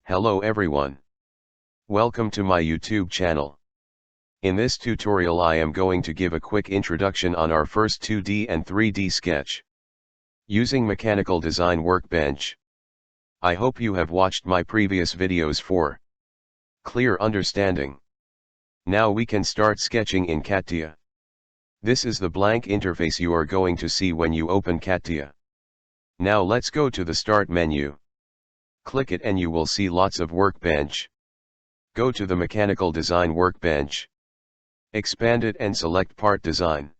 Hello everyone. Welcome to my YouTube channel. In this tutorial I am going to give a quick introduction on our first 2D and 3D sketch using Mechanical Design Workbench. I hope you have watched my previous videos for clear understanding. Now we can start sketching in CATIA. This is the blank interface you are going to see when you open CATIA. Now let's go to the Start menu. Click it and you will see lots of workbench. Go to the Mechanical Design Workbench. Expand it and select Part Design.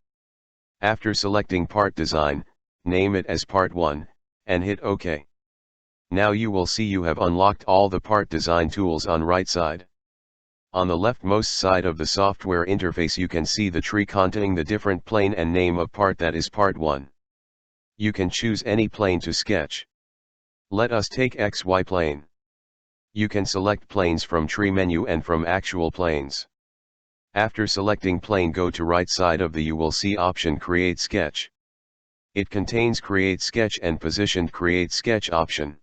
After selecting Part Design, name it as Part 1, and hit OK. Now you will see you have unlocked all the part design tools on right side. On the leftmost side of the software interface you can see the tree containing the different plane and name of part, that is Part 1. You can choose any plane to sketch. Let us take XY plane. You can select planes from tree menu and from actual planes. After selecting plane, go to right side of the you will see option Create Sketch. It contains Create Sketch and Positioned Create Sketch option.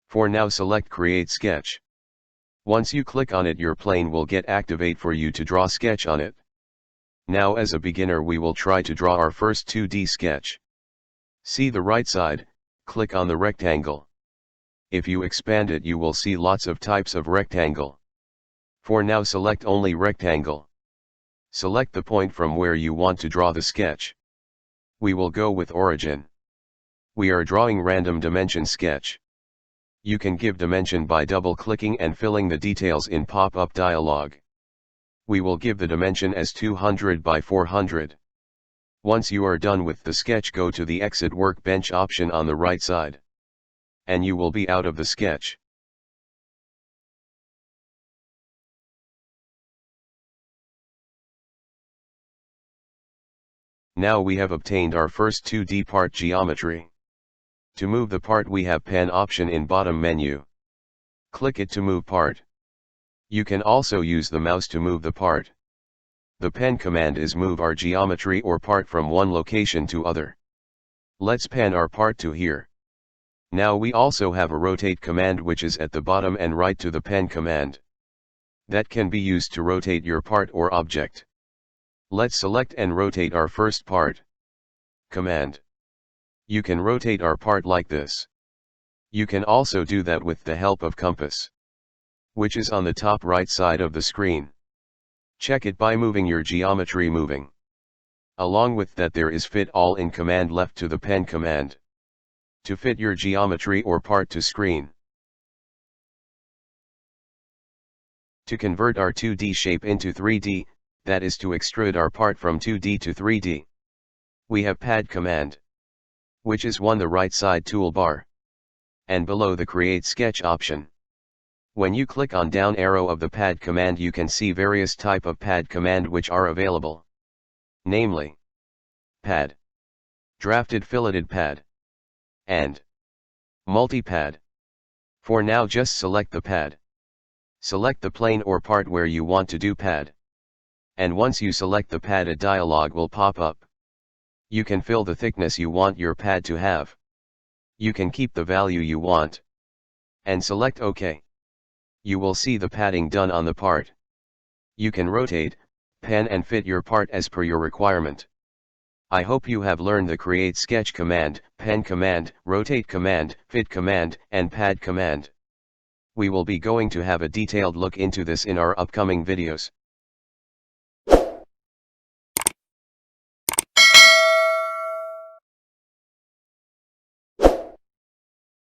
For now select Create Sketch. Once you click on it your plane will get activate for you to draw sketch on it. Now as a beginner we will try to draw our first 2D sketch. See the right side, click on the rectangle. If you expand it you will see lots of types of rectangle. For now select only rectangle. Select the point from where you want to draw the sketch. We will go with origin. We are drawing random dimension sketch. You can give dimension by double-clicking and filling the details in pop-up dialog. We will give the dimension as 200 by 400. Once you are done with the sketch go to the Exit Workbench option on the right side. And you will be out of the sketch. Now we have obtained our first 2D part geometry. To move the part we have Pen option in bottom menu. Click it to move part. You can also use the mouse to move the part. The Pen command is move our geometry or part from one location to other. Let's pan our part to here. Now we also have a rotate command which is at the bottom and right to the Pen command. That can be used to rotate your part or object. Let's select and rotate our first part. Command. You can rotate our part like this. You can also do that with the help of compass, which is on the top right side of the screen. Check it by moving your geometry moving. Along with that there is fit all in command left to the Pen command. To fit your geometry or part to screen. To convert our 2D shape into 3D, that is to extrude our part from 2D to 3D. We have Pad command, which is on the right side toolbar. And below the Create Sketch option. When you click on down arrow of the Pad command you can see various type of Pad command which are available. Namely, Pad, Drafted Filleted Pad, and Multi-Pad. For now just select the Pad. Select the plane or part where you want to do Pad. And once you select the pad a dialog will pop up. You can fill the thickness you want your pad to have. You can keep the value you want. And select OK. You will see the padding done on the part. You can rotate, pan and fit your part as per your requirement. I hope you have learned the Create Sketch command, Pen command, Rotate command, Fit command, and Pad command. We will be going to have a detailed look into this in our upcoming videos.